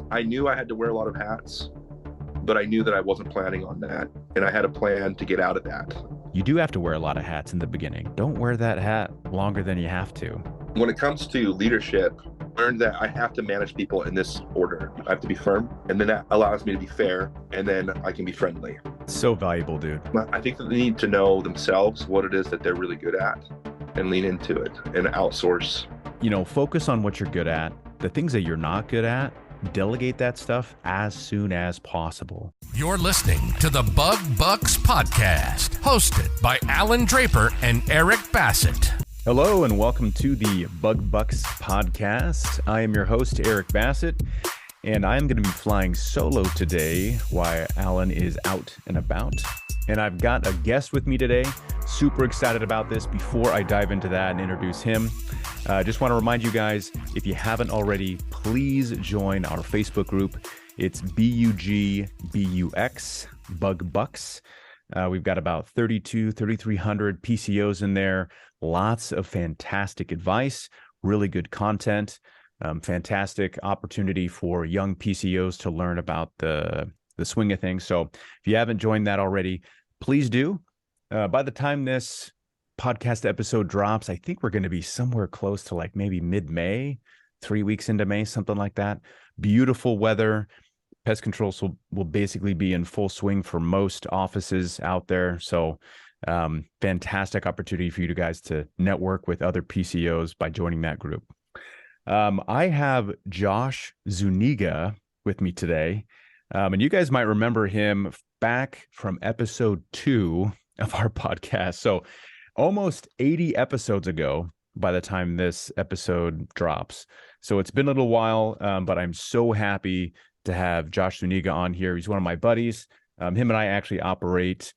I knew I had to wear a lot of hats, but I knew that I wasn't planning on that. And I had a plan to get out of that. You do have to wear a lot of hats in the beginning. Don't wear that hat longer than you have to. When it comes to leadership, I learned that I have to manage people in this order. I have to be firm, and then that allows me to be fair, and then I can be friendly. So valuable, dude. I think that they need to know themselves what it is that they're really good at and lean into it and outsource. Focus on what you're good at. The things that you're not good at, delegate that stuff as soon as possible. You're listening to the Bug Bucks Podcast, hosted by Alan Draper and Eric Bassett. Hello and welcome to the Bug Bucks Podcast. I am your host, Eric Bassett, and I'm going to be flying solo today while Alan is out and about. And I've got a guest with me today. Super excited about this. Before I dive into that and introduce him, I just want to remind you guys, if you haven't already, please join our Facebook group. It's BUGBUX, Bug Bucks. We've got about 3,300 PCOs in there. Lots of fantastic advice, really good content, fantastic opportunity for young PCOs to learn about the swing of things. So if you haven't joined that already, please do. By the time this podcast episode drops, I think we're going to be somewhere close to like maybe mid-May, 3 weeks into May, something like that. Beautiful weather. Pest controls will basically be in full swing for most offices out there. So fantastic opportunity for you guys to network with other PCOs by joining that group. I have Josh Zuniga with me today. And you guys might remember him back from episode 2 of our podcast. So almost 80 episodes ago by the time this episode drops. So it's been a little while, but I'm so happy to have Josh Zuniga on here. He's one of my buddies. Him and I actually operate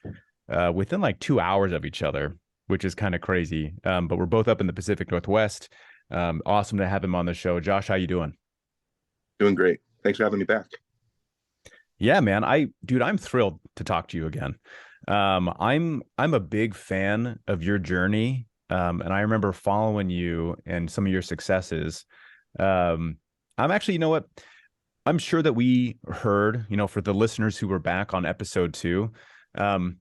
within like 2 hours of each other, which is kind of crazy. But we're both up in the Pacific Northwest. Awesome to have him on the show. Josh, how you doing? Doing great. Thanks for having me back. Yeah, man. I'm thrilled to talk to you again. I'm a big fan of your journey. And I remember following you and some of your successes. I'm actually, you know what? I'm sure that we heard, for the listeners who were back on episode 2, I'm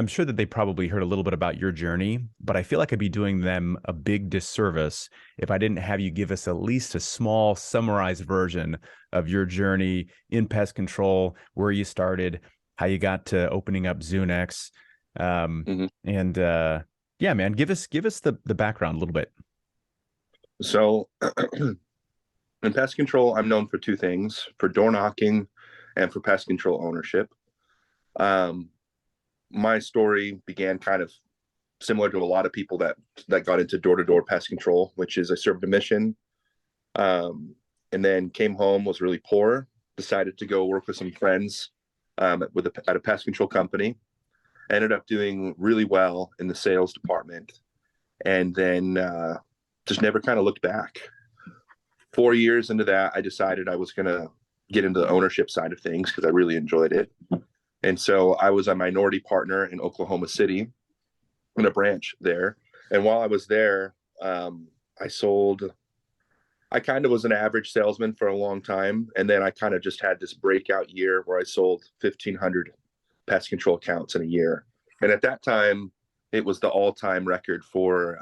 sure that they probably heard a little bit about your journey, but I feel like I'd be doing them a big disservice if I didn't have you give us at least a small summarized version of your journey in pest control, where you started, how you got to opening up Zunex. And yeah, man, give us the background a little bit. So in pest control, I'm known for 2 things: for door knocking and for pest control ownership. My story began kind of similar to a lot of people that got into door-to-door pest control, which is I served a mission, and then came home, was really poor, decided to go work with some friends at a pest control company. Ended up doing really well in the sales department, and then just never kind of looked back. 4 years into that, I decided I was going to get into the ownership side of things because I really enjoyed it. And so I was a minority partner in Oklahoma City in a branch there. And while I was there, I kind of was an average salesman for a long time. And then I kind of just had this breakout year where I sold 1,500 pest control accounts in a year. And at that time, it was the all-time record for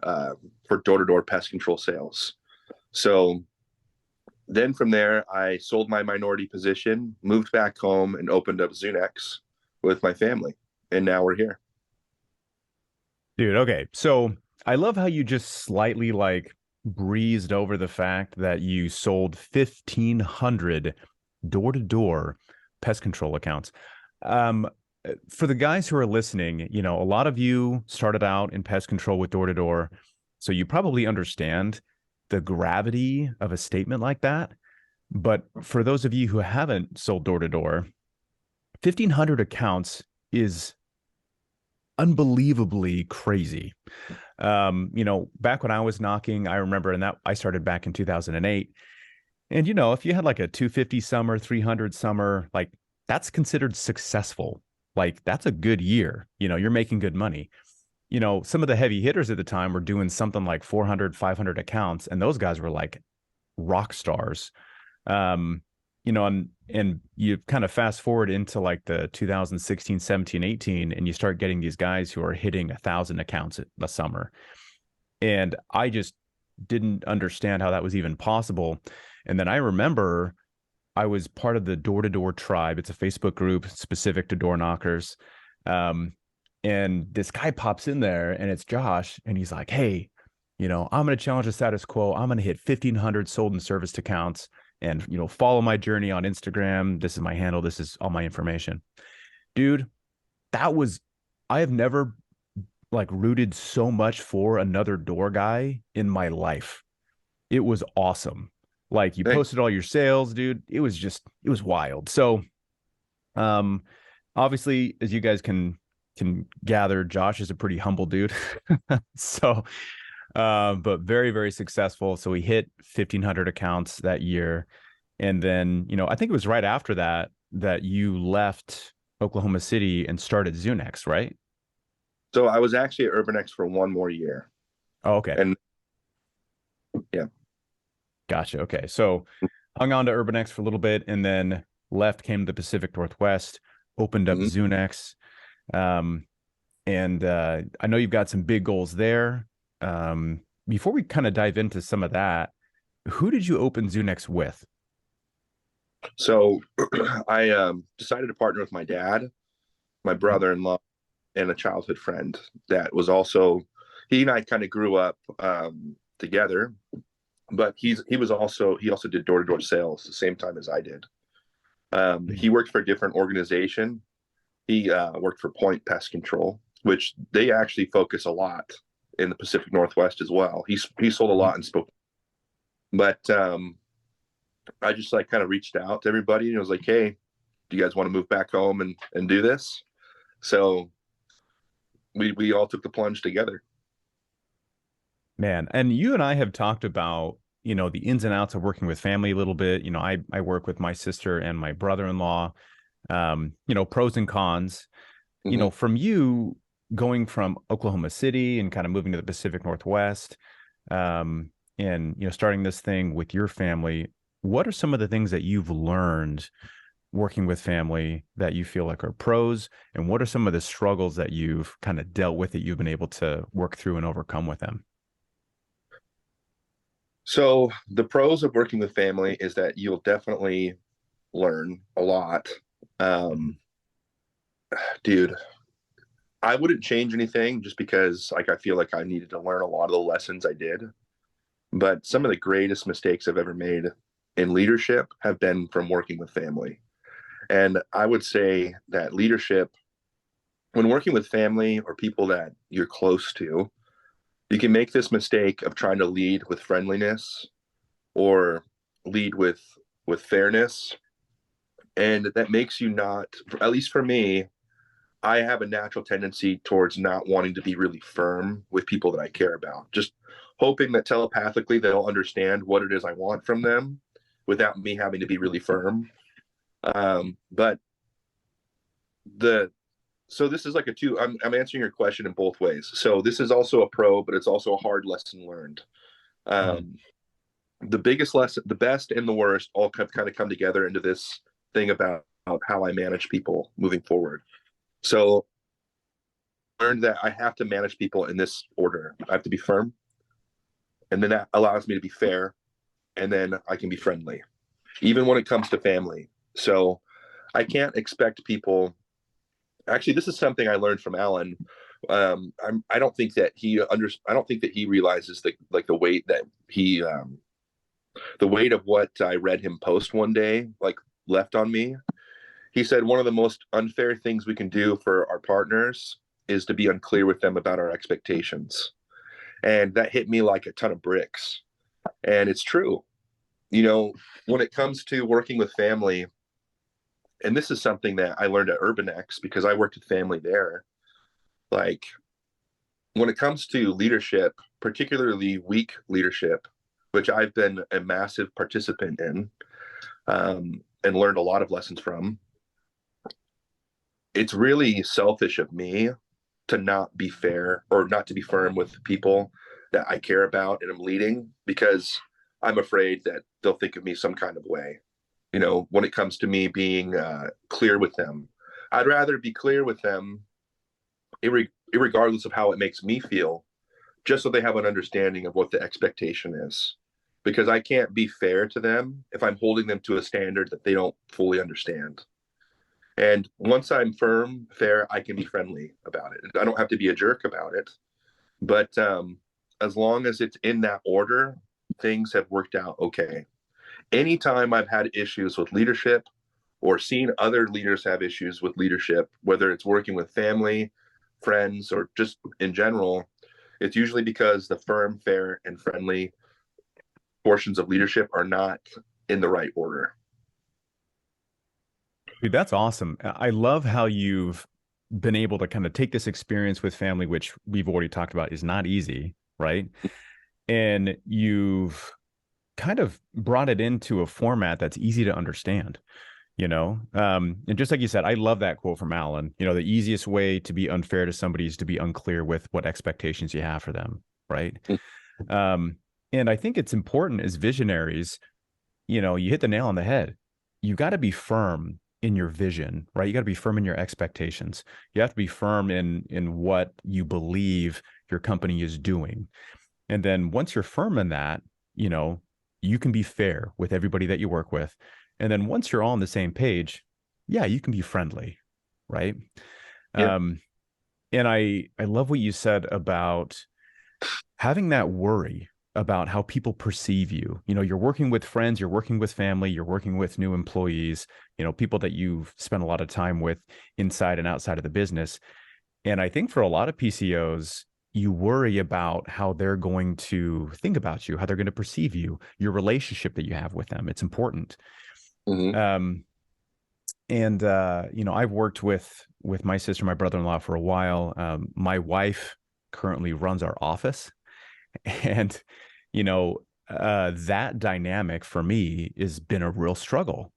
door-to-door pest control sales. So then from there, I sold my minority position, moved back home, and opened up Zunex with my family. And now we're here. Dude, okay. So I love how you just slightly breezed over the fact that you sold 1,500 door-to-door pest control accounts. For the guys who are listening, a lot of you started out in pest control with door-to-door, so you probably understand the gravity of a statement like that. But for those of you who haven't sold door-to-door, 1,500 accounts is unbelievably crazy. Back when I was knocking, I remember, and that I started back in 2008. And, if you had like a 250 summer, 300 summer, that's considered successful. That's a good year. You're making good money. Some of the heavy hitters at the time were doing something like 400, 500 accounts. And those guys were like rock stars. you know, and you kind of fast forward into like the 2016, 17, 18, and you start getting these guys who are hitting 1,000 accounts a summer. And I just didn't understand how that was even possible. And then I remember I was part of the door-to-door tribe. It's a Facebook group specific to door knockers. And this guy pops in there, and it's Josh, and he's like, hey, you know, I'm going to challenge the status quo. I'm going to hit 1,500 sold and serviced accounts, and, you know, follow my journey on Instagram. This is my handle. This is all my information. Dude, I have never like rooted so much for another door guy in my life. It was awesome. Like, you posted all your sales, dude. It was wild. So, obviously, as you guys can gather, Josh is a pretty humble dude. So, but very, very successful. So he hit 1,500 accounts that year. And then, you know, I think it was right after that you left Oklahoma City and started Zunex, right? So I was actually at UrbanX for one more year. Oh, okay. And yeah. Gotcha. Okay. So hung on to UrbanX for a little bit, and then left, came to the Pacific Northwest, opened up Zunex. And I know you've got some big goals there. Before we kind of dive into some of that, who did you open Zunex with? So I decided to partner with my dad, my brother-in-law, and a childhood friend that was also, he and I kind of grew up together, but he also did door-to-door sales the same time as I did. He worked for a different organization. He worked for Point Pest Control, which they actually focus a lot in the Pacific Northwest as well. He sold a lot and spoke, but I just like kind of reached out to everybody and was like, hey, do you guys want to move back home and do this? So we all took the plunge together. Man, and you and I have talked about, you know, the ins and outs of working with family a little bit. You know, I work with my sister and my brother-in-law, you know, pros and cons. You know, from you going from Oklahoma City and kind of moving to the Pacific Northwest, and, you know, starting this thing with your family, what are some of the things that you've learned working with family that you feel like are pros? And what are some of the struggles that you've kind of dealt with that you've been able to work through and overcome with them? So the pros of working with family is that you'll definitely learn a lot. Dude, I wouldn't change anything just because like I feel like I needed to learn a lot of the lessons I did. But some of the greatest mistakes I've ever made in leadership have been from working with family. And I would say that leadership, when working with family or people that you're close to, you can make this mistake of trying to lead with friendliness or lead with fairness. And that makes you not, at least for me, I have a natural tendency towards not wanting to be really firm with people that I care about, just hoping that telepathically they'll understand what it is I want from them without me having to be really firm. So this is like I'm answering your question in both ways. So this is also a pro, but it's also a hard lesson learned. The biggest lesson, the best and the worst all kind of come together into this thing about how I manage people moving forward. So I learned that I have to manage people in this order. I have to be firm, and then that allows me to be fair, and then I can be friendly, even when it comes to family. So I can't expect people. Actually, this is something I learned from Alan. I don't think that he realizes the weight that the weight of what I read him post one day like left on me. He said one of the most unfair things we can do for our partners is to be unclear with them about our expectations, and that hit me like a ton of bricks. And it's true. You know, when it comes to working with family, and this is something that I learned at UrbanX because I worked with family there. Like when it comes to leadership, particularly weak leadership, which I've been a massive participant in, and learned a lot of lessons from, it's really selfish of me to not be fair or not to be firm with people that I care about and I'm leading, because I'm afraid that they'll think of me some kind of way. when it comes to me being clear with them. I'd rather be clear with them, regardless of how it makes me feel, just so they have an understanding of what the expectation is. Because I can't be fair to them if I'm holding them to a standard that they don't fully understand. And once I'm firm, fair, I can be friendly about it. I don't have to be a jerk about it. But as long as it's in that order, things have worked out okay. Anytime I've had issues with leadership or seen other leaders have issues with leadership, whether it's working with family, friends, or just in general, it's usually because the firm, fair, and friendly portions of leadership are not in the right order. Dude, that's awesome. I love how you've been able to kind of take this experience with family, which we've already talked about is not easy, right? And you've kind of brought it into a format that's easy to understand, and just like you said, I love that quote from Alan. The easiest way to be unfair to somebody is to be unclear with what expectations you have for them, right? And I think it's important as visionaries, you hit the nail on the head. You got to be firm in your vision, right? You got to be firm in your expectations. You have to be firm in what you believe your company is doing. And then once you're firm in that, you can be fair with everybody that you work with. And then once you're all on the same page, yeah, you can be friendly, right? Yeah. And I love what you said about having that worry about how people perceive you. You're working with friends, you're working with family, you're working with new employees, people that you've spent a lot of time with inside and outside of the business. And I think for a lot of PCOs, you worry about how they're going to think about you, how they're going to perceive you, your relationship that you have with them. It's important. Mm-hmm. I've worked with my sister, my brother-in-law for a while. My wife currently runs our office, and that dynamic for me has been a real struggle,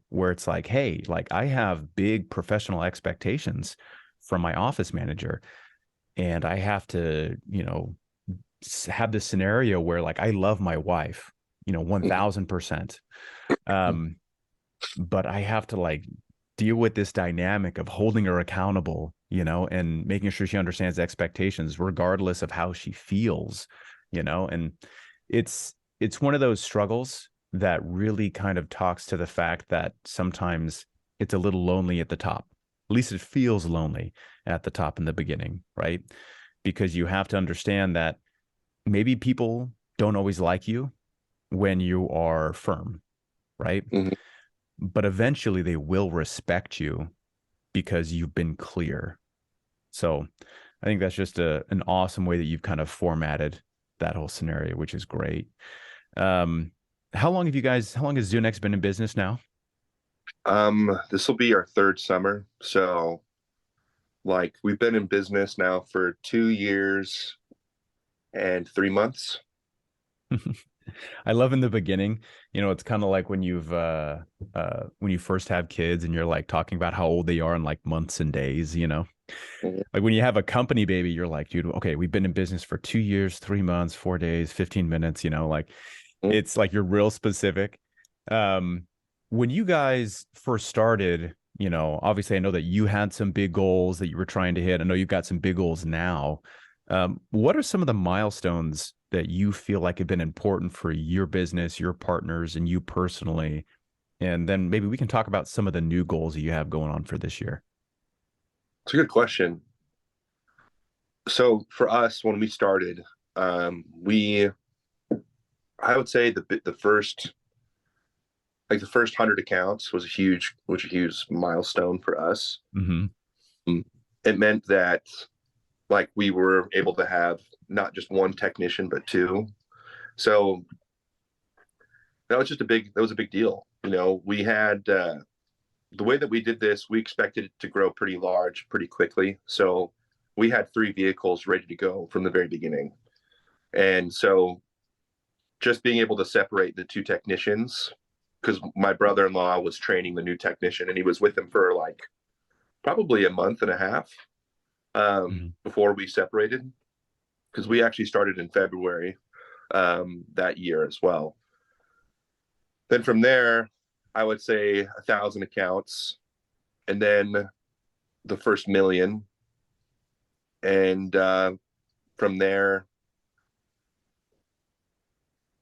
where it's like, hey, like I have big professional expectations from my office manager, and I have to, have this scenario where like I love my wife, 1000%. But I have to like deal with this dynamic of holding her accountable, and making sure she understands expectations regardless of how she feels, and it's one of those struggles that really kind of talks to the fact that sometimes it's a little lonely at the top. At least it feels lonely at the top in the beginning, right? Because you have to understand that maybe people don't always like you when you are firm, right? Mm-hmm. But eventually they will respect you because you've been clear. So I think that's just an awesome way that you've kind of formatted that whole scenario, which is great. How long has Zunex been in business now? This will be our third summer. So like we've been in business now for 2 years and 3 months. I love in the beginning, it's kind of like when when you first have kids and you're like talking about how old they are in like months and days, mm-hmm. Like when you have a company baby, you're like, dude, okay, we've been in business for 2 years, 3 months, 4 days, 15 minutes, like mm-hmm. It's like you're real specific. When you guys first started, obviously I know that you had some big goals that you were trying to hit. I know you've got some big goals now. What are some of the milestones that you feel like have been important for your business, your partners, and you personally? And then maybe we can talk about some of the new goals that you have going on for this year. It's a good question. So for us, when we started, I would say the first 100 accounts was a huge milestone for us. Mm-hmm. It meant that like we were able to have not just one technician, but two. So that was a big deal. We had, the way that we did this, we expected it to grow pretty large, pretty quickly. So we had 3 vehicles ready to go from the very beginning. And so just being able to separate the 2 technicians, because my brother-in-law was training the new technician and he was with him for like probably a month and a half mm-hmm. before we separated, because we actually started in February that year as well. Then from there, I would say 1,000 accounts, and then the first million. And from there,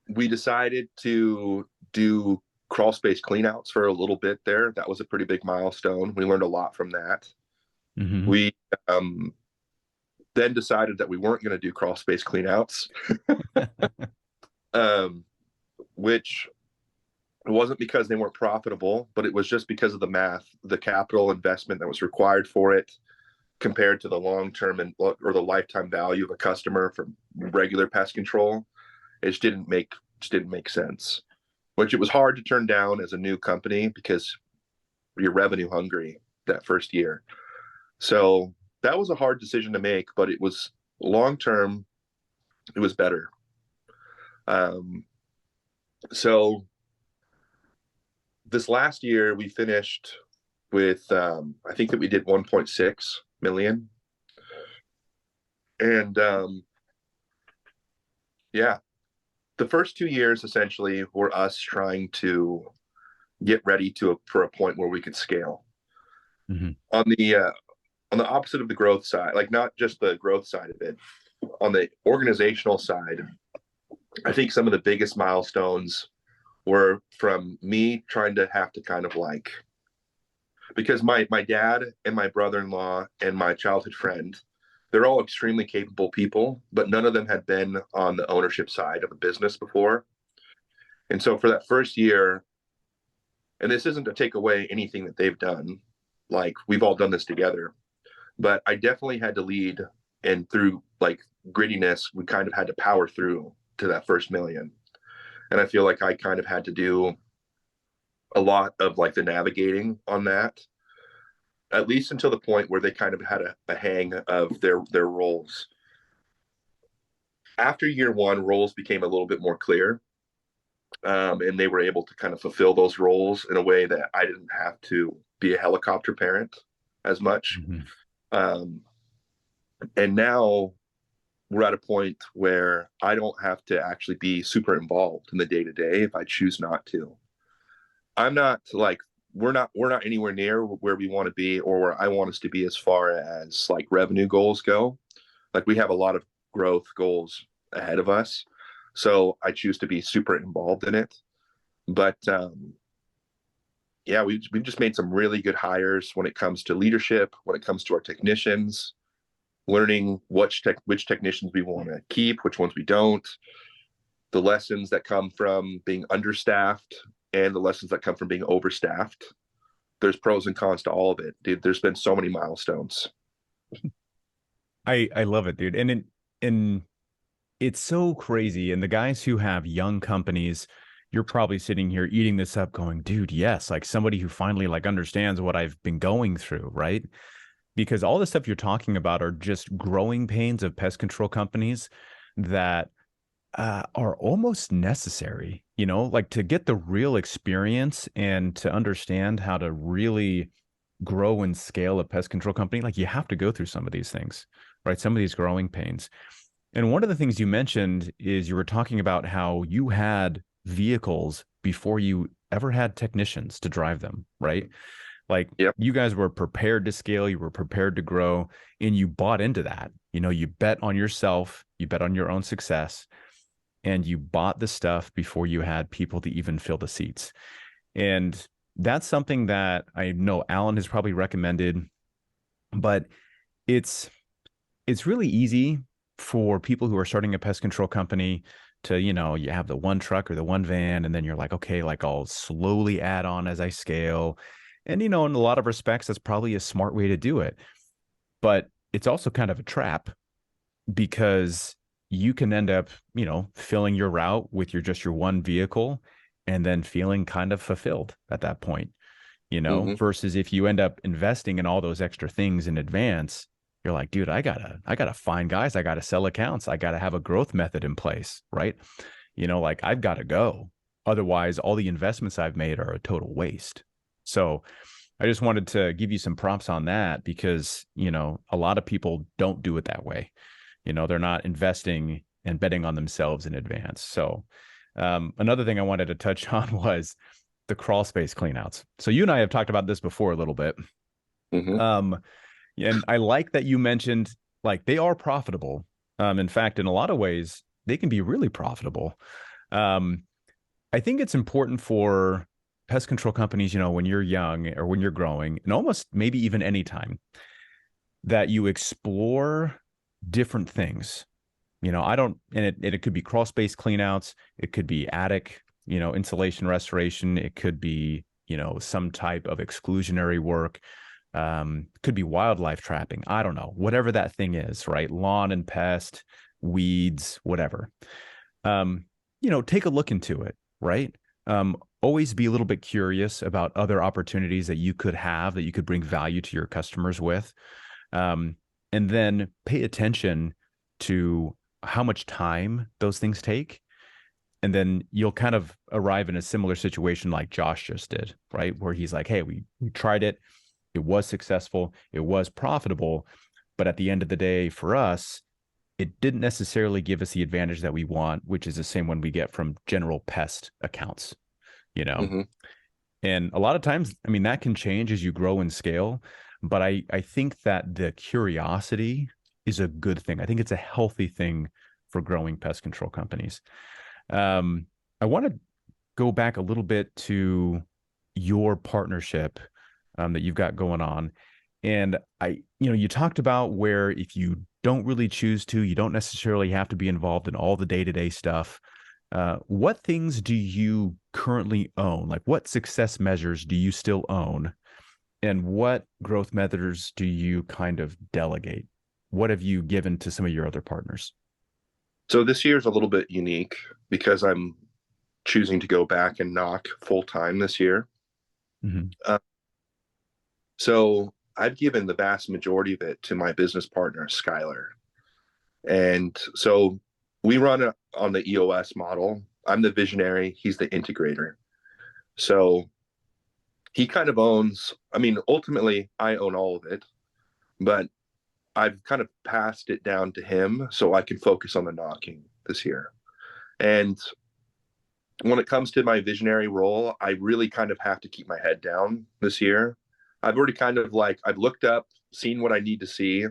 we decided to do crawl space cleanouts for a little bit there. That was a pretty big milestone. We learned a lot from that. Mm-hmm. We then decided that we weren't going to do crawl space cleanouts, which it wasn't because they weren't profitable, but it was just because of the math, the capital investment that was required for it compared to the long-term or the lifetime value of a customer for regular pest control. It just didn't make sense, which it was hard to turn down as a new company because you're revenue hungry that first year. So that was a hard decision to make, but it was long-term, it was better. So this last year we finished with, I think that we did 1.6 million. And yeah, the first 2 years essentially were us trying to get ready for a point where we could scale. Mm-hmm. On the opposite of the growth side, like not just the growth side of it, on the organizational side, I think some of the biggest milestones were from me trying to have to kind of like, because my dad and my brother-in-law and my childhood friend, they're all extremely capable people, but none of them had been on the ownership side of a business before. And so for that first year, and this isn't to take away anything that they've done, like we've all done this together, but I definitely had to lead, and through like grittiness, we kind of had to power through to that first million. And I feel like I kind of had to do a lot of like the navigating on that, at least until the point where they kind of had a hang of their roles. After year one, roles became a little bit more clear, and they were able to kind of fulfill those roles in a way that I didn't have to be a helicopter parent as much. Mm-hmm. And now we're at a point where I don't have to actually be super involved in the day-to-day if I choose not to. I'm not like, we're not anywhere near where we want to be or where I want us to be as far as like revenue goals go. Like we have a lot of growth goals ahead of us. So I choose to be super involved in it. But yeah, we've just made some really good hires when it comes to leadership, when it comes to our technicians, learning which technicians we want to keep, which ones we don't, the lessons that come from being understaffed and the lessons that come from being overstaffed. There's pros and cons to all of it, dude. There's been so many milestones. I love it, dude. And it's so crazy. And the guys who have young companies, you're probably sitting here eating this up going, dude, yes, like somebody who finally like understands what I've been going through, right? Because all the stuff you're talking about are just growing pains of pest control companies that are almost necessary, you know, like to get the real experience and to understand how to really grow and scale a pest control company. Like you have to go through some of these things, right? Some of these growing pains. And one of the things you mentioned is you were talking about how you had vehicles before you ever had technicians to drive them, right? Like yep. You guys were prepared to scale, you were prepared to grow, and you bought into that. You know, you bet on yourself, you bet on your own success, and you bought the stuff before you had people to even fill the seats. And that's something that I know Alan has probably recommended, but it's really easy for people who are starting a pest control company to, you know, you have the one truck or the one van, and then you're like, okay, like I'll slowly add on as I scale. And, you know, in a lot of respects, that's probably a smart way to do it. But it's also kind of a trap because you can end up, you know, filling your route with your one vehicle and then feeling kind of fulfilled at that point, you know, Mm-hmm. versus if you end up investing in all those extra things in advance, you're like, dude, I gotta find guys. I gotta sell accounts. I gotta have a growth method in place, right? You know, like I've got to go. Otherwise, all the investments I've made are a total waste. So I just wanted to give you some props on that because, you know, a lot of people don't do it that way. You know, they're not investing and betting on themselves in advance. So another thing I wanted to touch on was the crawl space cleanouts. So you and I have talked about this before a little bit. Mm-hmm. And I like that you mentioned like they are profitable. In fact, in a lot of ways, they can be really profitable. I think it's important for pest control companies, you know, when you're young or when you're growing, and almost maybe even anytime, that you explore different things. You know, I don't, and it could be crawl space cleanouts, it could be attic, you know, insulation restoration, it could be, you know, some type of exclusionary work, could be wildlife trapping. I don't know, whatever that thing is, right? Lawn and pest, weeds, whatever. You know, take a look into it, right? Always be a little bit curious about other opportunities that you could have that you could bring value to your customers with. And then pay attention to how much time those things take. And then you'll kind of arrive in a similar situation like Josh just did, right? Where he's like, hey, we tried it. It was successful. It was profitable. But at the end of the day, for us, it didn't necessarily give us the advantage that we want, which is the same one we get from general pest accounts, you know? Mm-hmm. And a lot of times, I mean, that can change as you grow and scale. But I think that the curiosity is a good thing. I think it's a healthy thing for growing pest control companies. I want to go back a little bit to your partnership that you've got going on. And you talked about where if you don't really choose to, you don't necessarily have to be involved in all the day-to-day stuff. What things do you currently own? Like what success measures do you still own? And what growth methods do you kind of delegate? What have you given to some of your other partners? So this year is a little bit unique because I'm choosing to go back and knock full time this year. Mm-hmm. So I've given the vast majority of it to my business partner, Skylar. And so we run on the EOS model. I'm the visionary. He's the integrator. So he kind of owns, I mean, ultimately I own all of it, but I've kind of passed it down to him so I can focus on the knocking this year. And when it comes to my visionary role, I really kind of have to keep my head down this year. I've already kind of I've looked up, seen what I need to see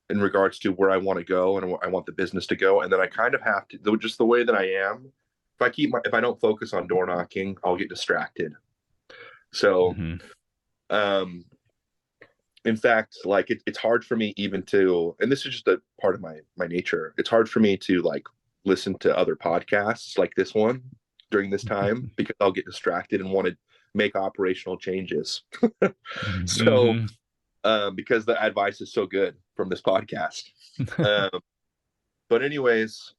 in regards to where I want to go and where I want the business to go. And then I kind of have to, just the way that I am, if I don't focus on door knocking, I'll get distracted. So, in fact, it's hard for me even to, and this is just a part of my nature. It's hard for me to listen to other podcasts like this one during this time because I'll get distracted and want to make operational changes. So, because the advice is so good from this podcast. But anyways,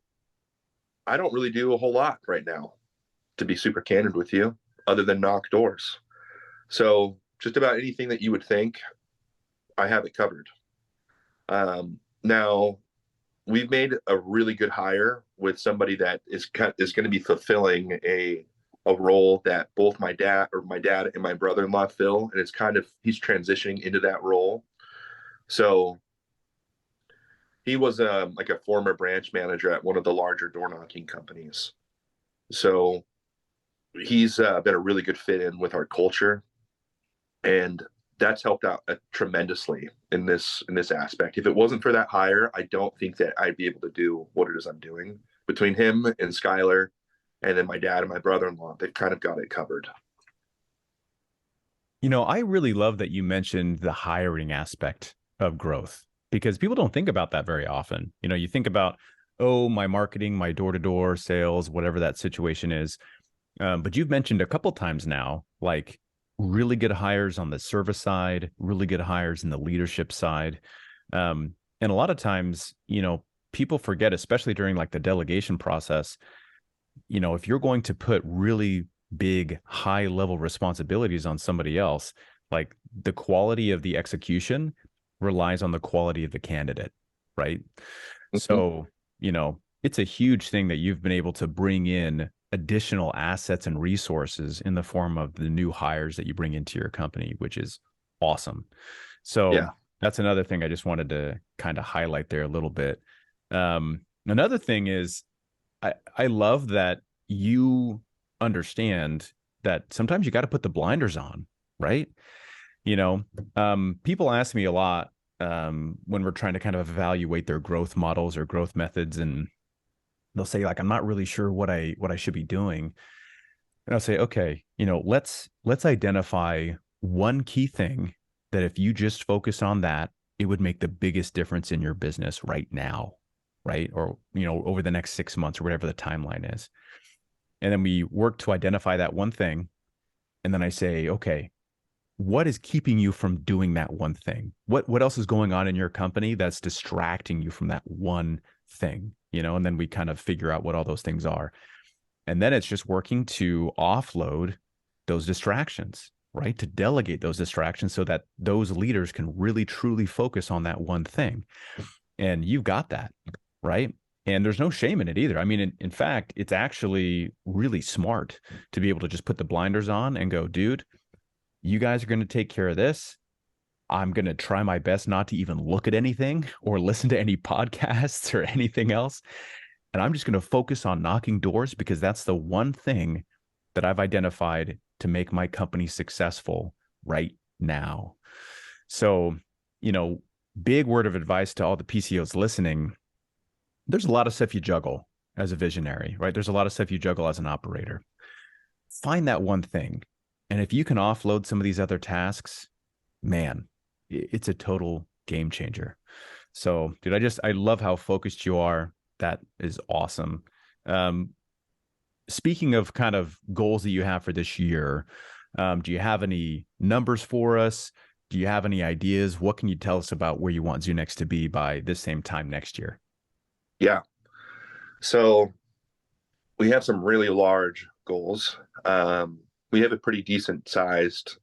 I don't really do a whole lot right now, to be super candid with you, other than knock doors. So just about anything that you would think, I have it covered. Now, we've made a really good hire with somebody that is going to be fulfilling a role that both my dad and my brother-in-law fill, and he's transitioning into that role. So he was a former branch manager at one of the larger door knocking companies. So he's been a really good fit in with our culture, and that's helped out tremendously in this aspect. If it wasn't for that hire, I don't think that I'd be able to do what it is I'm doing. Between him and Skylar, and then my dad and my brother-in-law, they've kind of got it covered. You know, I really love that you mentioned the hiring aspect of growth, because people don't think about that very often. You know, you think about, oh, my marketing, my door-to-door sales, whatever that situation is. But you've mentioned a couple times now, really good hires on the service side, really good hires in the leadership side. And a lot of times, people forget, especially during the delegation process, if you're going to put really big, high level responsibilities on somebody else, the quality of the execution relies on the quality of the candidate, right? Mm-hmm. So, it's a huge thing that you've been able to bring in additional assets and resources in the form of the new hires that you bring into your company, which is awesome. So yeah, that's another thing I just wanted to kind of highlight there a little bit. Another thing is I love that you understand that sometimes you got to put the blinders on, right? You know, people ask me a lot when we're trying to kind of evaluate their growth models or growth methods, and they'll say like, I'm not really sure what I should be doing. And I'll say, okay, you know, let's identify one key thing that if you just focus on that, it would make the biggest difference in your business right now, right? Or, you know, over the next 6 months or whatever the timeline is. And then we work to identify that one thing. And then I say, okay, what is keeping you from doing that one thing? What else is going on in your company that's distracting you from that one thing? You know, and then we kind of figure out what all those things are. And then it's just working to offload those distractions, right? To delegate those distractions so that those leaders can really truly focus on that one thing. And you've got that, right? And there's no shame in it either. I mean, in fact, it's actually really smart to be able to just put the blinders on and go, dude, you guys are going to take care of this. I'm going to try my best not to even look at anything or listen to any podcasts or anything else. And I'm just going to focus on knocking doors because that's the one thing that I've identified to make my company successful right now. So, you know, big word of advice to all the PCOs listening. There's a lot of stuff you juggle as a visionary, right? There's a lot of stuff you juggle as an operator. Find that one thing. And if you can offload some of these other tasks, man, it's a total game changer. So, dude, I love how focused you are. That is awesome. Speaking of kind of goals that you have for this year, do you have any numbers for us? Do you have any ideas? What can you tell us about where you want Zunex to be by this same time next year? Yeah. So we have some really large goals. We have a pretty decent sized,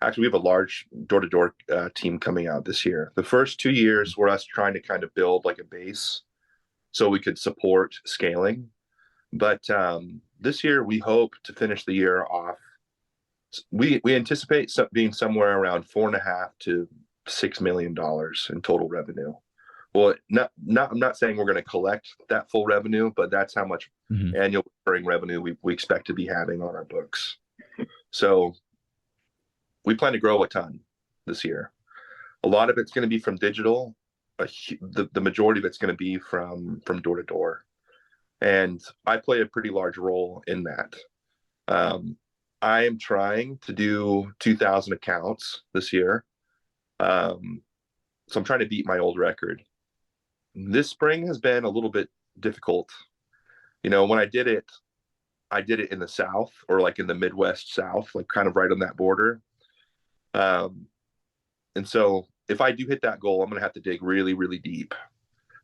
actually, we have a large door-to-door team coming out this year. The first 2 years were us trying to kind of build like a base so we could support scaling. But this year, we hope to finish the year off. We anticipate being somewhere around $4.5 to $6 million in total revenue. Well, I'm not saying we're going to collect that full revenue, but that's how much annual recurring revenue we expect to be having on our books. So we plan to grow a ton this year. A lot of it's going to be from digital. The majority of it's going to be from door to door. And I play a pretty large role in that. I am trying to do 2,000 accounts this year. So I'm trying to beat my old record. This spring has been a little bit difficult. You know, when I did it in the South, or like in the Midwest South, like kind of right on that border. And so if I do hit that goal, I'm going to have to dig really, really deep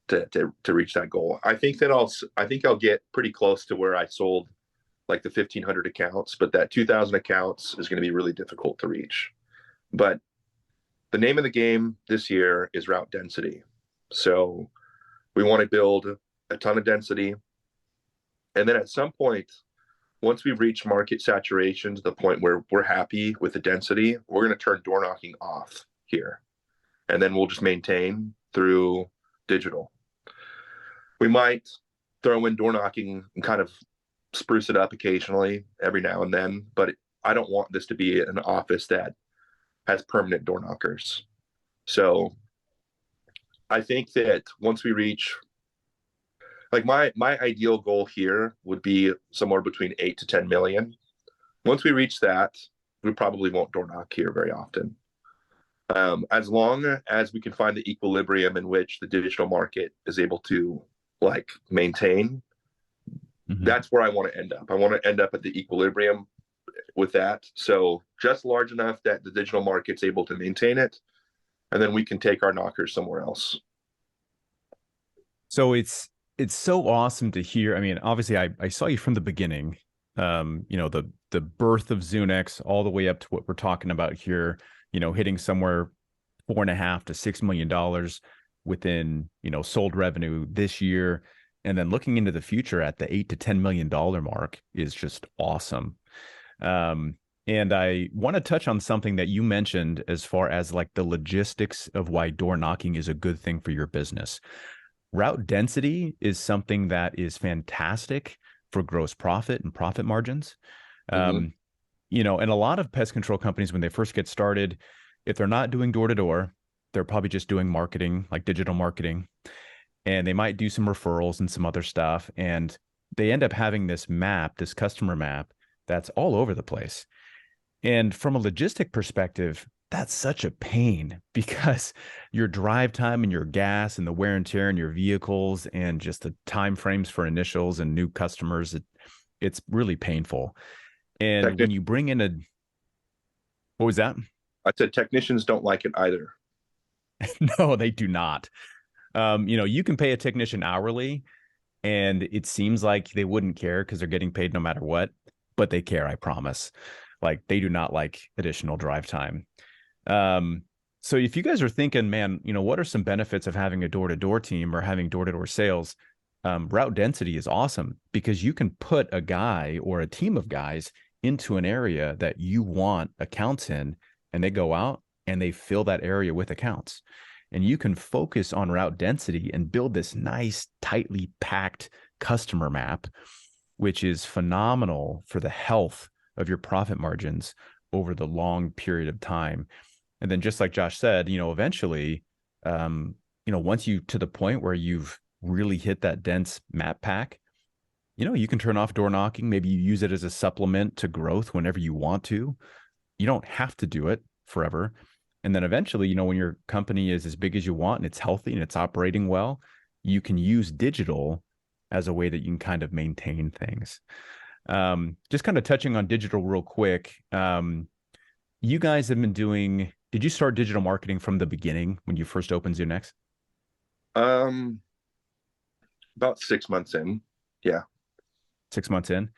to reach that goal. I think I'll get pretty close to where I sold like the 1,500 accounts, but that 2,000 accounts is going to be really difficult to reach. But the name of the game this year is route density. So we want to build a ton of density. And then at some point, once we reach market saturation to the point where we're happy with the density, we're going to turn door knocking off here. And then we'll just maintain through digital. We might throw in door knocking and kind of spruce it up occasionally every now and then, but I don't want this to be an office that has permanent door knockers. So I think that once we reach, like my ideal goal here would be somewhere between 8 to 10 million. Once we reach that, we probably won't door knock here very often. As long as we can find the equilibrium in which the digital market is able to like maintain, that's where I want to end up. I want to end up at the equilibrium with that. So just large enough that the digital market's able to maintain it, and then we can take our knockers somewhere else. So it's so awesome to hear. I mean, obviously I saw you from the beginning, you know, the birth of Zunex all the way up to what we're talking about here, you know, hitting somewhere $4.5 to $6 million within, you know, sold revenue this year. And then looking into the future at the $8 to $10 million mark is just awesome. And I want to touch on something that you mentioned as far as like the logistics of why door knocking is a good thing for your business. Route density is something that is fantastic for gross profit and profit margins. you know, and a lot of pest control companies, when they first get started, if they're not doing door to door, they're probably just doing marketing, like digital marketing, and they might do some referrals and some other stuff. And they end up having this map, this customer map that's all over the place. And from a logistic perspective, that's such a pain because your drive time and your gas and the wear and tear in your vehicles and just the time frames for initials and new customers, it's really painful. And when you bring in what was that? I said technicians don't like it either. No, they do not. You know, you can pay a technician hourly and it seems like they wouldn't care because they're getting paid no matter what, but they care, I promise. Like they do not like additional drive time. So if you guys are thinking, man, you know, what are some benefits of having a door-to-door team or having door-to-door sales? Route density is awesome because you can put a guy or a team of guys into an area that you want accounts in, and they go out and they fill that area with accounts. And you can focus on route density and build this nice, tightly packed customer map, which is phenomenal for the health of your profit margins over the long period of time. And then just like Josh said, you know, eventually, you know, once you to the point where you've really hit that dense map pack, you know, you can turn off door knocking. Maybe you use it as a supplement to growth whenever you want to. You don't have to do it forever. And then eventually, you know, when your company is as big as you want and it's healthy and it's operating well, you can use digital as a way that you can kind of maintain things. Just kind of touching on digital real quick. You guys have been doing, did you start digital marketing from the beginning when you first opened Zunex? About 6 months in. Yeah. 6 months in.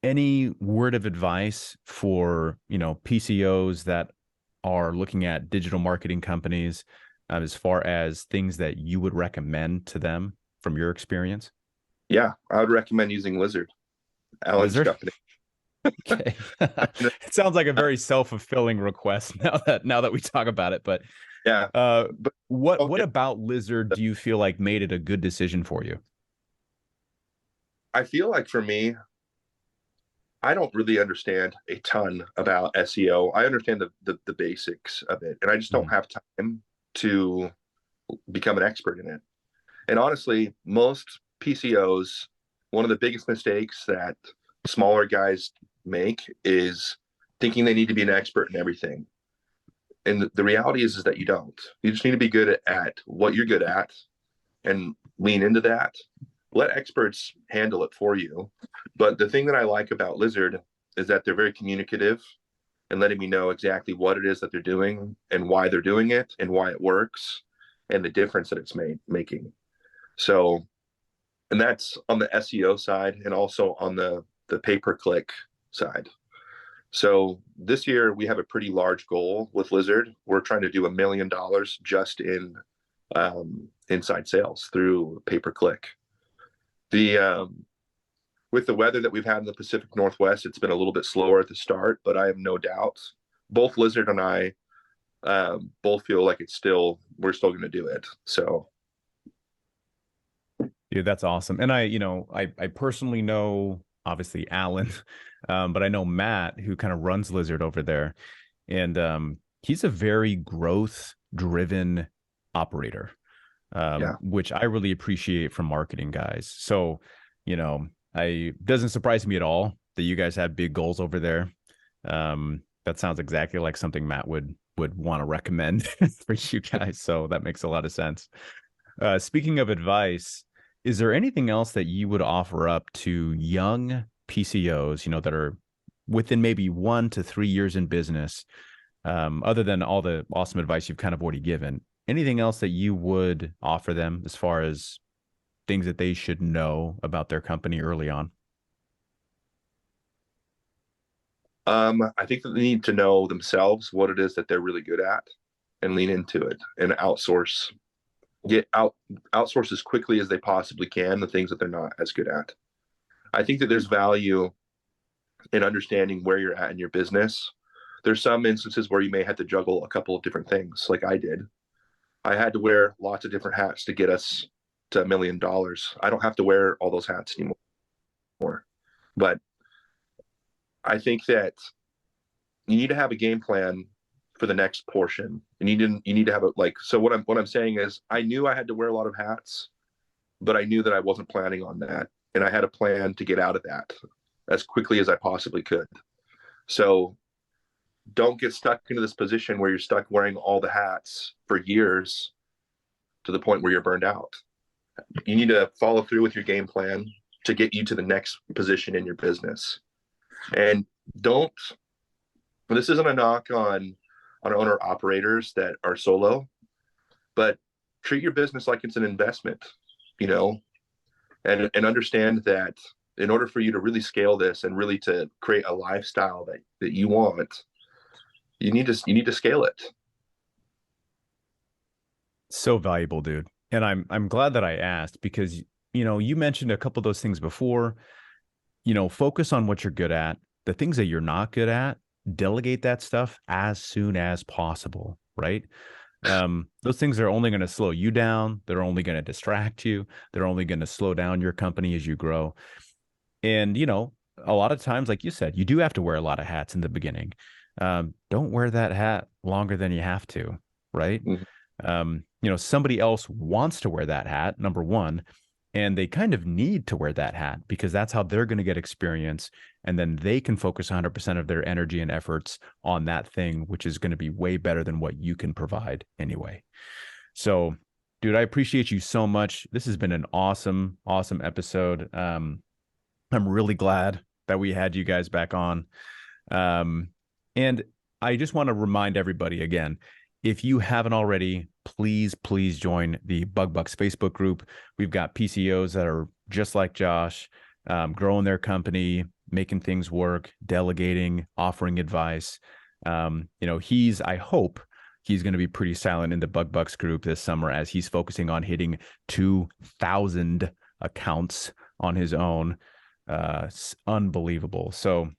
Any word of advice for, you know, PCOs that are looking at digital marketing companies, as far as things that you would recommend to them from your experience? Yeah, I would recommend using Lizard, Alan's company. Okay. It sounds like a very self-fulfilling request now that we talk about it, but yeah. But what about Lizard do you feel like made it a good decision for you? I feel like for me, I don't really understand a ton about SEO. I understand the basics of it, and I just don't have time to become an expert in it. And honestly, most PCOs, one of the biggest mistakes that smaller guys make is thinking they need to be an expert in everything. And the reality is that you don't. You just need to be good at what you're good at and lean into that. Let experts handle it for you. But the thing that I like about Lizard is that they're very communicative and letting me know exactly what it is that they're doing and why they're doing it and why it works and the difference that it's making. So, and that's on the SEO side and also on the pay-per-click side. So this year we have a pretty large goal with Lizard. We're trying to do $1 million just in inside sales through pay-per-click. With the weather that we've had in the Pacific Northwest, it's been a little bit slower at the start, but I have no doubt both Lizard and I both feel like we're still going to do it. So. Dude, that's awesome. And I personally know obviously Alan, but I know Matt who kind of runs Lizard over there, and he's a very growth driven operator. Which I really appreciate from marketing guys. So, you know, doesn't surprise me at all that you guys have big goals over there. That sounds exactly like something Matt would want to recommend for you guys. So that makes a lot of sense. Speaking of advice, is there anything else that you would offer up to young PCOs, you know, that are within maybe 1 to 3 years in business, other than all the awesome advice you've kind of already given? Anything else that you would offer them as far as things that they should know about their company early on? I think that they need to know themselves what it is that they're really good at and lean into it and outsource as quickly as they possibly can the things that they're not as good at. I think that there's value in understanding where you're at in your business. There's some instances where you may have to juggle a couple of different things like I did. I had to wear lots of different hats to get us to $1 million. I don't have to wear all those hats anymore. But I think that you need to have a game plan for the next portion. You need to have so what I'm saying is, I knew I had to wear a lot of hats, but I knew that I wasn't planning on that. And I had a plan to get out of that as quickly as I possibly could. So don't get stuck into this position where you're stuck wearing all the hats for years to the point where you're burned out. You need to follow through with your game plan to get you to the next position in your business. And this isn't a knock on owner operators that are solo, but treat your business like it's an investment, and understand that in order for you to really scale this and really to create a lifestyle that you want, you need to scale it. So valuable, dude. And I'm glad that I asked, because, you mentioned a couple of those things before. Focus on what you're good at. The things that you're not good at, delegate that stuff as soon as possible, right? Those things are only going to slow you down. They're only going to distract you. They're only going to slow down your company as you grow. And, a lot of times, like you said, you do have to wear a lot of hats in the beginning. Don't wear that hat longer than you have to, right? Mm-hmm. Somebody else wants to wear that hat, number one, and they kind of need to wear that hat because that's how they're going to get experience. And then they can focus 100% of their energy and efforts on that thing, which is going to be way better than what you can provide anyway. So, dude, I appreciate you so much. This has been an awesome, awesome episode. I'm really glad that we had you guys back on. And I just want to remind everybody again, if you haven't already, please join the Bug Bucks Facebook group. We've got PCOs that are just like Josh, growing their company, making things work, delegating, offering advice. I hope he's going to be pretty silent in the Bug Bucks group this summer as he's focusing on hitting 2,000 accounts on his own. It's unbelievable. So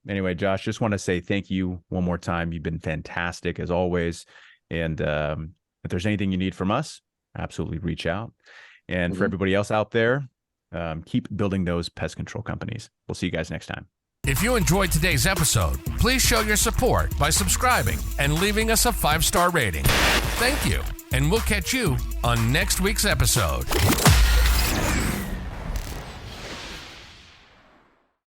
anyway, Josh, just want to say thank you one more time. You've been fantastic as always. And if there's anything you need from us, absolutely reach out. And for everybody else out there, keep building those pest control companies. We'll see you guys next time. If you enjoyed today's episode, please show your support by subscribing and leaving us a 5-star rating. Thank you, and we'll catch you on next week's episode.